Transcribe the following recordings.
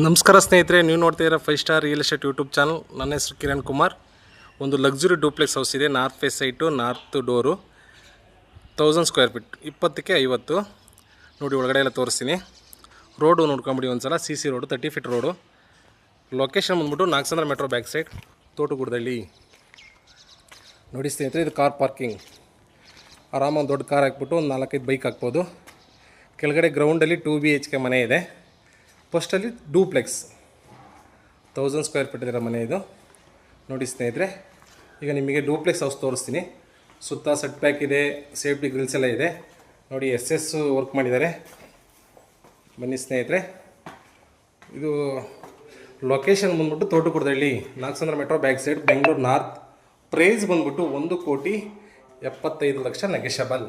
ನಮಸ್ಕಾರ ಸ್ನೇಹಿತರೆ, ನೀವು ನೋಡ್ತಾ ಇರೋ 5 star real estate YouTube channel. ನನ್ನ ಹೆಸರು ಕಿರಣ್ ಕುಮಾರ್. ಒಂದು ಲಕ್ಸುರಿ ಡೂಪ್ಲೆಕ್ಸ್ ಹೌಸ್ ಇದೆ. North face site, north door, 1000 square feet, 20ಕ್ಕೆ 50. ನೋಡಿ, ಒಳಗಡೆ ಎಲ್ಲ ತೋರಿಸ್ತೀನಿ. ರೋಡು ನೋಡ್ಕೊಂಬಿಡಿ ಒಂದ್ಸಲ. C road, 30 feet road. Location ಬಂದ್ಬಿಟ್ಟು Nagasandra metro back side, Thotagudadalli. ನೋಡಿ ಸ್ನೇಹಿತರೆ, ಇದು ಕಾರ್ ಪಾರ್ಕಿಂಗ್. ಆರಾಮಾಗಿ ದೊಡ್ಡ ಕಾರ್ ಹಾಕ್ಬಿಟ್ಟು ಒಂದು 4-5 ಬೈಕ್ ಹಾಕ್ಬೋದು. ಕೆಳಗಡೆ ಗ್ರೌಂಡಲ್ಲಿ 2 BHK ಮನೆ ಇದೆ. ಫಸ್ಟಲ್ಲಿ ಡೂಪ್ಲೆಕ್ಸ್ 1000 ಸ್ಕ್ವೇರ್ ಫೀಟ್ ಇರೋ ಮನೆ ಇದು. ನೋಡಿ ಸ್ನೇಹಿತರೆ, ಈಗ ನಿಮಗೆ ಡೂಪ್ಲೆಕ್ಸ್ ಹೌಸ್ ತೋರಿಸ್ತೀನಿ. ಸುತ್ತ ಸೆಟ್ ಬ್ಯಾಕ್ ಇದೆ, ಸೇಫ್ಟಿ ಗ್ರಿಲ್ಸ್ ಎಲ್ಲ ಇದೆ. ನೋಡಿ, SS ವರ್ಕ್ ಮಾಡಿದ್ದಾರೆ. ಬನ್ನಿ ಸ್ನೇಹಿತರೆ, ಇದು ಲೊಕೇಶನ್ ಬಂದ್ಬಿಟ್ಟು Thotagudadalli, Nagasandra metro back side, Bengaluru north. Price ಬಂದ್ಬಿಟ್ಟು 1,75,00,000 ನೆಗೆಷಬಲ್.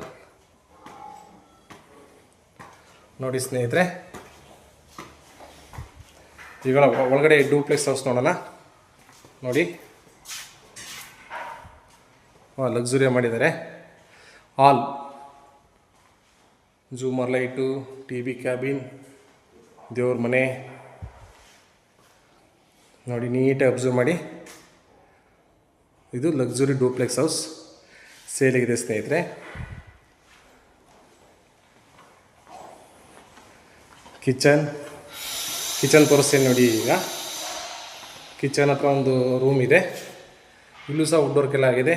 ನೋಡಿ ಸ್ನೇಹಿತರೆ, ಈಗ ಒಳಗಡೆ ಡೂಪ್ಲೆಕ್ಸ್ ಹೌಸ್ ನೋಡೋಣ. ನೋಡಿ, ಲಕ್ಸುರಿಯಾಗಿ ಮಾಡಿದ್ದಾರೆ. ಹಾಲ್, ಜೂಮರ್ ಲೈಟು, TV ಕ್ಯಾಬಿನ್, ದೇವ್ರ ಮನೆ. ನೋಡಿ, ನೀಟಾಗಿ ಅಬ್ಸರ್ವ್ ಮಾಡಿ. ಇದು ಲಕ್ಸುರಿ ಡೂಪ್ಲೆಕ್ಸ್ ಹೌಸ್ ಸೇಲಿಗಿದೆ ಸ್ನೇಹಿತರೆ. ಕಿಚನ್ ತೋರಿಸ್ತೀನಿ ನೋಡಿ. ಈಗ ಕಿಚನ್ ಹತ್ರ ಒಂದು ರೂಮ್ ಇದೆ. ಇಲ್ಲೂ ಸಹ ವುಡ್ ವರ್ಕ್ ಎಲ್ಲ ಆಗಿದೆ.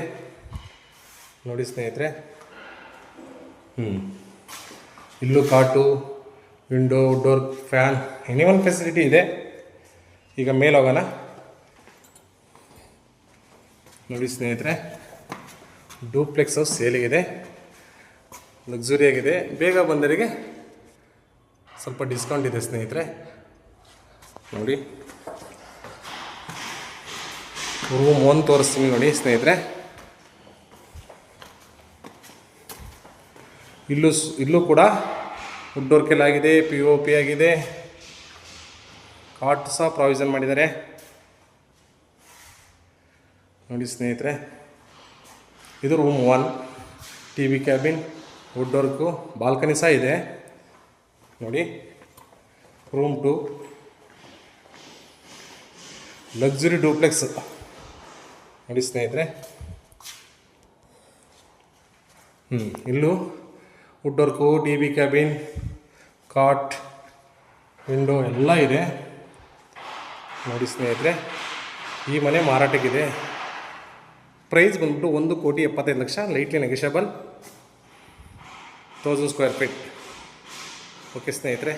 ನೋಡಿ ಸ್ನೇಹಿತರೆ, ಇಲ್ಲೂ cot, window, wood work, fan, any one facility ಇದೆ. ಈಗ ಮೇಲೆ ಹೋಗೋಣ. ನೋಡಿ ಸ್ನೇಹಿತರೆ, ಡೂಪ್ಲೆಕ್ಸ್ ಹೌಸ್ ಸೇಲಿಗಿದೆ, ಲಕ್ಸುರಿಯಾಗಿದೆ. ಬೇಗ ಬಂದವರಿಗೆ ಸ್ವಲ್ಪ ಡಿಸ್ಕೌಂಟ್ ಇದೆ ಸ್ನೇಹಿತರೆ. ನೋಡಿ, ರೂಮ್ 1 ತೋರಿಸ್ತೀನಿ ನೋಡಿ ಸ್ನೇಹಿತರೆ. ಇಲ್ಲೂ ಕೂಡ ವುಡ್ ವರ್ಕ್ ಎಲ್ಲ ಆಗಿದೆ, POP ಆಗಿದೆ. ಕಾಟ್ ಸಹ ಪ್ರಾವಿಷನ್ ಮಾಡಿದ್ದಾರೆ. ನೋಡಿ ಸ್ನೇಹಿತರೆ, ಇದು room 1, TV cabin, wood work, balcony ಸಹ ಇದೆ. ನೋಡಿ, ರೂಮ್ 2, ಲಕ್ಸುರಿ ಡೂಪ್ಲೆಕ್ಸ್. ನೋಡಿ ಸ್ನೇಹಿತರೆ, ಇಲ್ಲೂ ವುಡ್ ವರ್ಕು, TV ಕ್ಯಾಬಿನ್, ಕಾಟ್, ವಿಂಡೋ ಎಲ್ಲ ಇದೆ. ನೋಡಿ ಸ್ನೇಹಿತರೆ, ಈ ಮನೆ ಮಾರಾಟಕ್ಕಿದೆ. ಪ್ರೈಸ್ ಬಂದ್ಬಿಟ್ಟು 1,75,00,000, lightly negotiable, 1000 square feet. Okay ಸ್ನೇಹಿತರೆ.